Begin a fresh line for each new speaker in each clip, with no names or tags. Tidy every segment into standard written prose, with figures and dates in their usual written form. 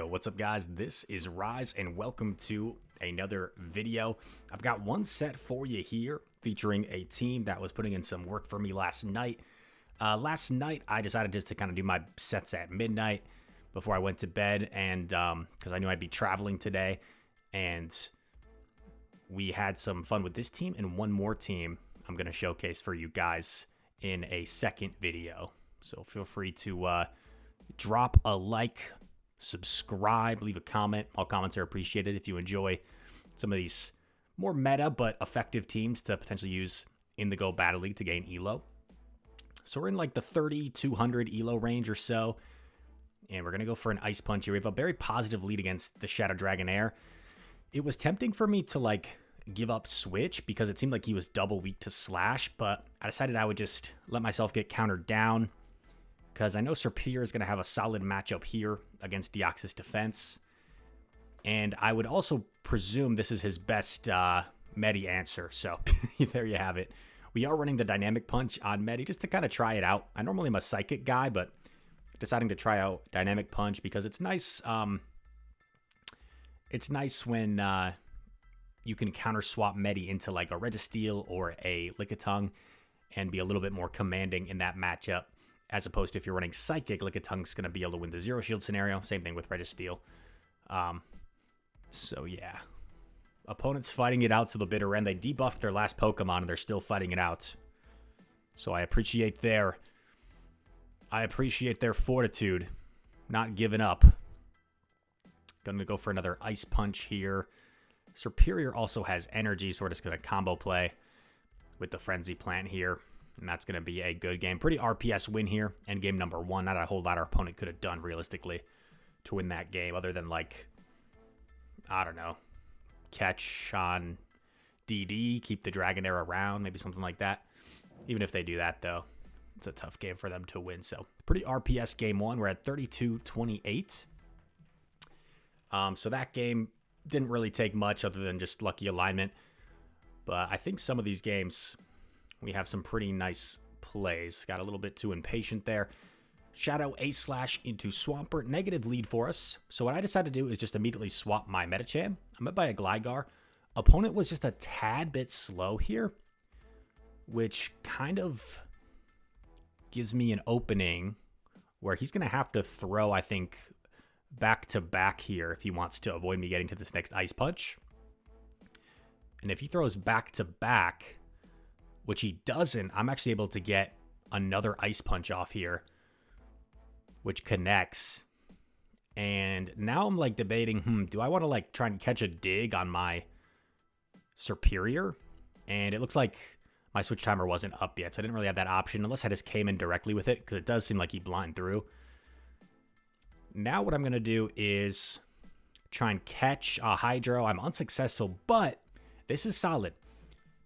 What's up, guys? This is Rise, and welcome to another video. I've got one set for you here featuring a team that was putting in some work for me last night. Last night, I decided just to kind of do my sets at midnight before I went to bed, and because I knew I'd be traveling today, and we had some fun with this team and one more team I'm going to showcase for you guys in a second video. So feel free to drop a like, subscribe, leave a comment. All comments are appreciated if you enjoy some of these more meta but effective teams to potentially use in the Go Battle League to gain elo. So we're in like the 3,200 elo range or so, and we're going to go for an Ice Punch here. We have a very positive lead against the Shadow Dragonair. It was tempting for me to like give up Switch because it seemed like he was double weak to Slash, but I decided I would just let myself get countered down because I know Serperior is going to have a solid matchup here against Deoxys defense. And I would also presume this is his best Medi answer. So there you have it. We are running the Dynamic Punch on Medi just to kind of try it out. I normally am a Psychic guy, but deciding to try out Dynamic Punch because it's nice. It's nice when you can counter swap Medi into like a Registeel or a Lickitung and be a little bit more commanding in that matchup. As opposed to if you're running Psychic, Lickitung's going to be able to win the Zero Shield scenario. Same thing with Registeel. So yeah. Opponents fighting it out to the bitter end. They debuffed their last Pokemon and they're still fighting it out. So I appreciate their fortitude. Not giving up. Gonna go for another Ice Punch here. Serperior also has energy, so we're just going to combo play with the Frenzy Plant here. And that's going to be a good game. Pretty RPS win here. And game number one. Not a whole lot our opponent could have done realistically to win that game. Other than like, I don't know, catch on DD, keep the Dragonair around, maybe something like that. Even if they do that though, it's a tough game for them to win. So pretty RPS game one. We're at 32-28. So that game didn't really take much other than just lucky alignment. But I think some of these games, we have some pretty nice plays. Got a little bit too impatient there. Shadow A-Slash into Swampert. Negative lead for us. So what I decided to do is just immediately swap my Medicham. I'm up by a Gligar. Opponent was just a tad bit slow here, which kind of gives me an opening where he's going to have to throw, I think, back-to-back here if he wants to avoid me getting to this next Ice Punch. And if he throws back-to-back, which he doesn't, I'm actually able to get another Ice Punch off here, which connects. And now I'm like debating, do I want to like try and catch a dig on my Serperior? And it looks like my switch timer wasn't up yet, so I didn't really have that option unless I just came in directly with it because it does seem like he blind through. Now what I'm going to do is try and catch a Hydro. I'm unsuccessful, but this is solid.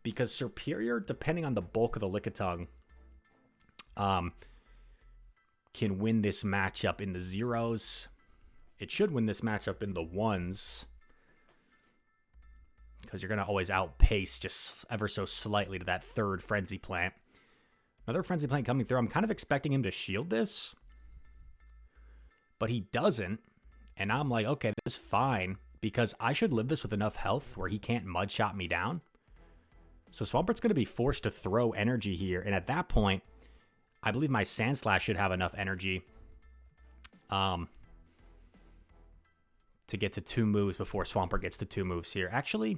Because Serperior, depending on the bulk of the Lickitung, can win this matchup in the zeros. It should win this matchup in the ones. Because you're going to always outpace just ever so slightly to that third Frenzy Plant. Another Frenzy Plant coming through. I'm kind of expecting him to shield this. But he doesn't. And I'm like, okay, this is fine. Because I should live this with enough health where he can't Mudshot me down. So Swampert's going to be forced to throw energy here. And at that point, I believe my Sandslash should have enough energy to get to 2 moves before Swampert gets to 2 moves here. Actually,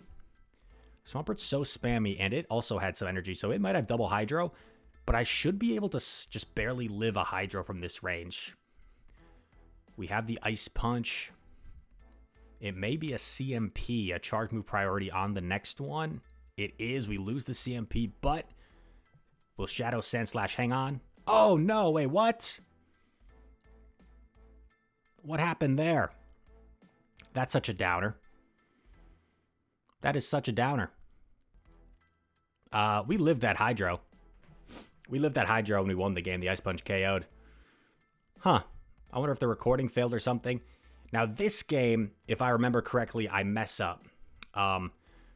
Swampert's so spammy, and it also had some energy, so it might have double Hydro. But I should be able to just barely live a Hydro from this range. We have the Ice Punch. It may be a CMP, a charge move priority on the next one. It is. We lose the CMP, but will Shadow Sandslash hang on? Oh, no. Wait, what? What happened there? That's such a downer. That is such a downer. We lived that Hydro. We lived that Hydro when we won the game. The Ice Punch KO'd. Huh. I wonder if the recording failed or something. Now, this game, if I remember correctly, I mess up.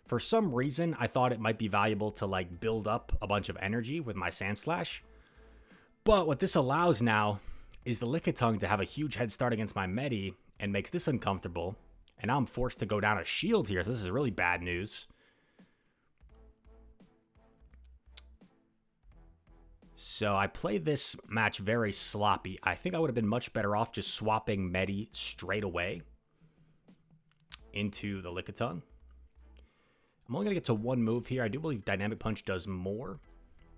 For some reason, I thought it might be valuable to like build up a bunch of energy with my Sandslash. But what this allows now is the Lickitung to have a huge head start against my Medi and makes this uncomfortable. And now I'm forced to go down a shield here. So this is really bad news. So I played this match very sloppy. I think I would have been much better off just swapping Medi straight away into the Lickitung. I'm only going to get to one move here. I do believe Dynamic Punch does more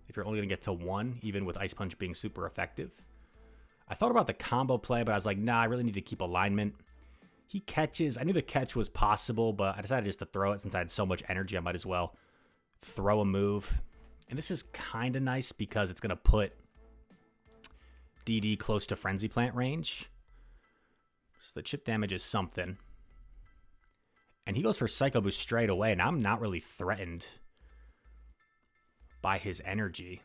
if you're only going to get to one, even with Ice Punch being super effective. I thought about the combo play, but I was like, nah, I really need to keep alignment. He catches. I knew the catch was possible, but I decided just to throw it since I had so much energy. I might as well throw a move. And this is kind of nice because it's going to put DD close to Frenzy Plant range. So the chip damage is something. And he goes for Psycho Boost straight away, and I'm not really threatened by his energy.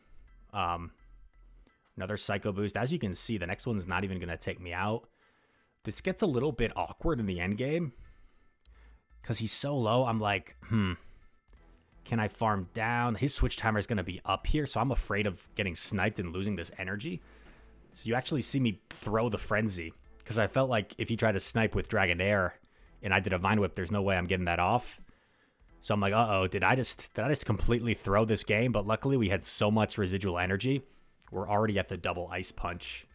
Another Psycho Boost. As you can see, the next one's not even going to take me out. This gets a little bit awkward in the end game because he's so low. I'm like, can I farm down? His switch timer is going to be up here, so I'm afraid of getting sniped and losing this energy. So you actually see me throw the Frenzy because I felt like if he tried to snipe with Dragonair and I did a Vine Whip, there's no way I'm getting that off. So I'm like, uh-oh, did I just completely throw this game? But luckily we had so much residual energy. We're already at the double Ice Punch.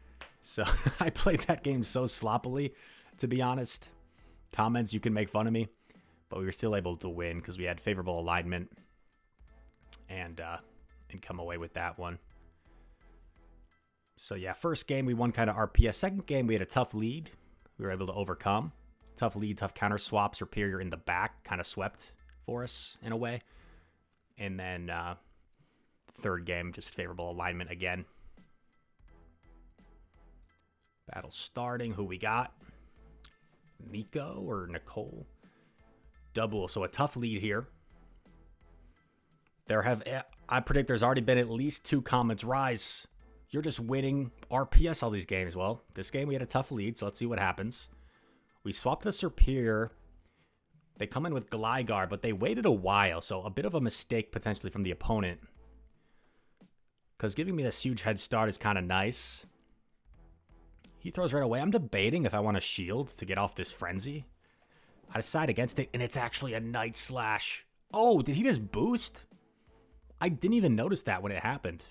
So I played that game so sloppily, to be honest. Comments, you can make fun of me. But we were still able to win because we had favorable alignment and come away with that one. So yeah, first game we won kind of RPS. Second game we had a tough lead. We were able to overcome. Tough lead, tough counter swap. Serperior in the back kind of swept for us in a way. And then third game, just favorable alignment again. Battle starting. Who we got? Nico or Nicole? Double, so a tough lead here. I predict there's already been at least 2 comments. Rise, you're just winning RPS all these games. Well, this game we had a tough lead, so let's see what happens. We swapped the Serperior. They come in with Gligar, but they waited a while, so a bit of a mistake potentially from the opponent. Because giving me this huge head start is kind of nice. He throws right away. I'm debating if I want a shield to get off this Frenzy. I decide against it, and it's actually a Night Slash. Oh, did he just boost? I didn't even notice that when it happened.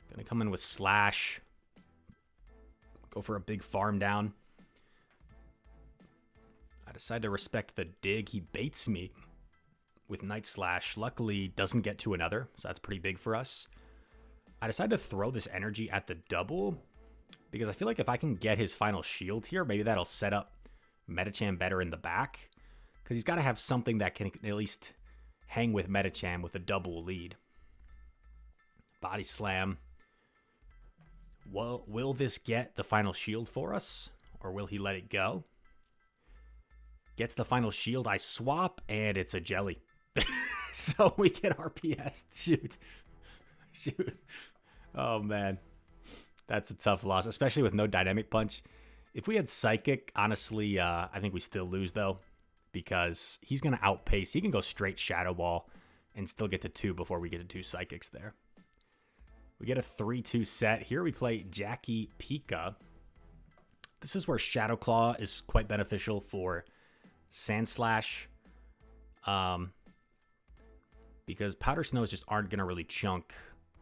Gonna come in with Slash. Go for a big farm down. I decide to respect the dig. He baits me with Night Slash. Luckily, doesn't get to another, so that's pretty big for us. I decide to throw this energy at the double because I feel like if I can get his final shield here, maybe that'll set up Medicham better in the back because he's got to have something that can at least hang with Medicham with a double lead. Body Slam. Well, will this get the final shield for us or will he let it go? Gets the final shield. I swap and it's a Jelly. So we get RPS. Shoot. Oh, man. That's a tough loss, especially with no Dynamic Punch. If we had Psychic, honestly, I think we still lose, though, because he's going to outpace. He can go straight Shadow Ball and still get to 2 before we get to 2 Psychics there. We get a 3-2 set. Here we play Jackie Pika. This is where Shadow Claw is quite beneficial for Sand Slash. Because Powder Snows just aren't going to really chunk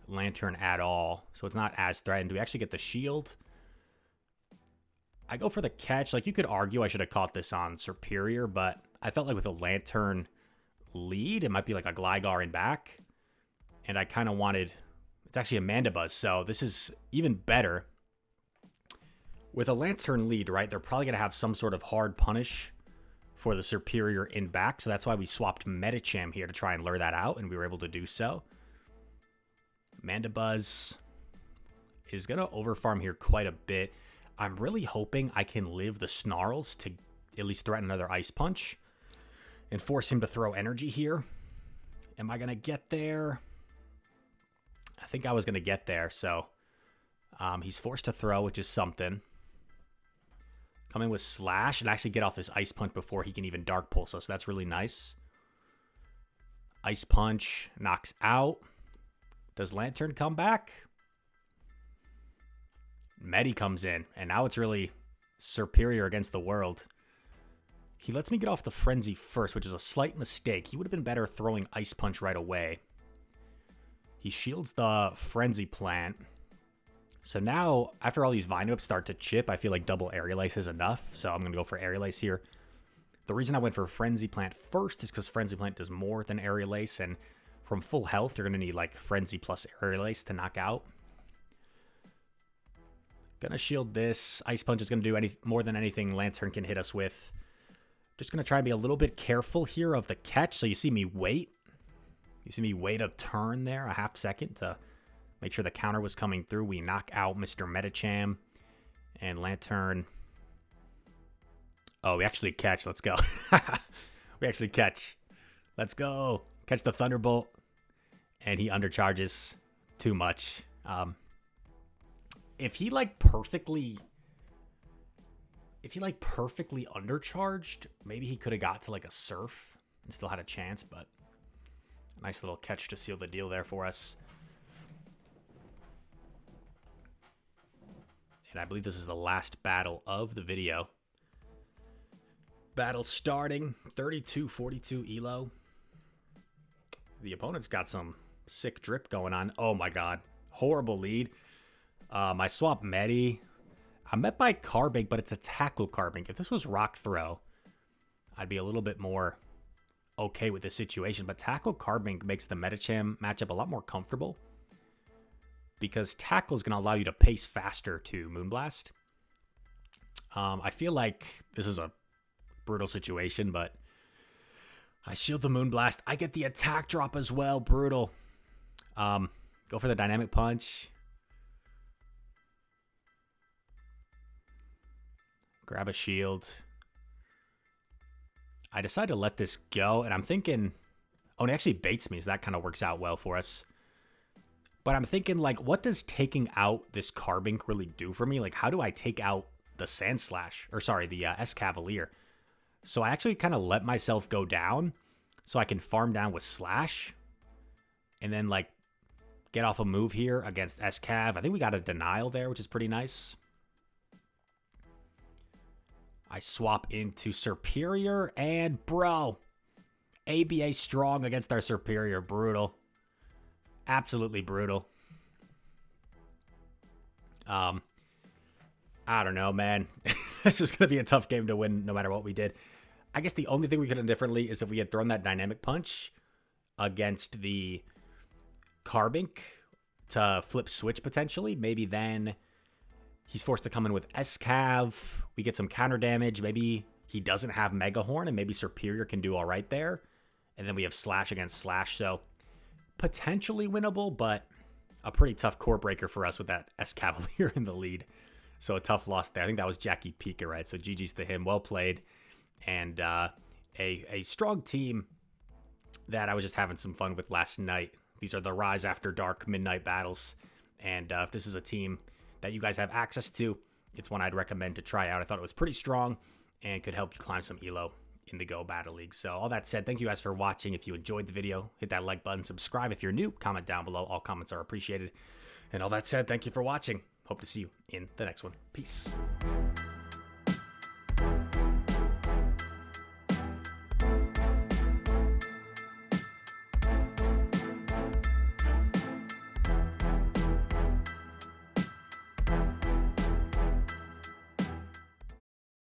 Lantern at all. So it's not as threatened. Do we actually get the shield? I go for the catch. Like, you could argue I should have caught this on Serperior, but I felt like with a Lantern lead, it might be like a Gligar in back. And I kind of wanted... It's actually a Mandibuzz, so this is even better. With a Lantern lead, right, they're probably going to have some sort of hard punish for the Serperior in back, so that's why we swapped Medicham here to try and lure that out, and we were able to do so. Mandibuzz is going to overfarm here quite a bit. I'm really hoping I can live the Snarls to at least threaten another Ice Punch and force him to throw energy here. Am I going to get there? I think I was going to get there, so he's forced to throw, which is something. Come in with Slash and actually get off this Ice Punch before he can even Dark Pulse us, so that's really nice. Ice Punch knocks out. Does Lantern come back? Medi comes in, and now it's really Serperior against the world. He lets me get off the Frenzy first, which is a slight mistake. He would have been better throwing Ice Punch right away. He shields the Frenzy Plant. So now, after all these Vine Whips start to chip, I feel like double Aerial Ace is enough. So I'm going to go for Aerial Ace here. The reason I went for Frenzy Plant first is because Frenzy Plant does more than Aerial Ace. And from full health, you're going to need like Frenzy plus Aerial Ace to knock out. Gonna shield this. Ice Punch is going to do more than anything Lantern can hit us with. Just going to try and be a little bit careful here of the catch. So you see me wait. You see me wait a turn there, a half second to make sure the counter was coming through. We knock out Mr. Medicham and Lantern. Oh, we actually catch. Let's go. We actually catch. Let's go. Catch the Thunderbolt. And he undercharges too much. If he like perfectly undercharged, maybe he could have got to like a Surf and still had a chance, but a nice little catch to seal the deal there for us. And I believe this is the last battle of the video. Battle starting, 32-42 elo. The opponent's got some sick drip going on. Oh my god, horrible lead. I swap Medi. I'm met by Carbink, but it's a Tackle Carbink. If this was Rock Throw, I'd be a little bit more okay with the situation. But Tackle Carbink makes the Medicham matchup a lot more comfortable, because Tackle is going to allow you to pace faster to Moonblast. I feel like this is a brutal situation, but I shield the Moonblast. I get the attack drop as well. Brutal. Go for the Dynamic Punch. Grab a shield. I decide to let this go, and I'm thinking, oh, and it actually baits me, so that kind of works out well for us. But I'm thinking, like, what does taking out this Carbink really do for me? Like, how do I take out the Sand Slash? Or, sorry, the Escavalier. So I actually kind of let myself go down so I can farm down with Slash. And then, like, get off a move here against Escav. I think we got a Denial there, which is pretty nice. I swap into Serperior, and bro, ABA strong against our Serperior. Brutal. Absolutely brutal. I don't know, man. This is going to be a tough game to win no matter what we did. I guess the only thing we could have done differently is if we had thrown that Dynamic Punch against the Carbink to flip switch potentially. Maybe then he's forced to come in with Escav. We get some counter damage. Maybe he doesn't have Mega Horn, and maybe Serperior can do all right there. And then we have Slash against Slash. So potentially winnable, but a pretty tough core breaker for us with that Escavalier in the lead. So a tough loss there. I think that was Jackie Pika, right? So GG's to him. Well played. And a strong team that I was just having some fun with last night. These are the Rise After Dark midnight battles. And if this is a team that you guys have access to, it's one I'd recommend to try out. I thought it was pretty strong and could help you climb some elo in the Go Battle League. So all that said, thank you guys for watching. If you enjoyed the video, hit that like button, subscribe if you're new, comment down below. All comments are appreciated. And all that said, thank you for watching. Hope to see you in the next one. Peace.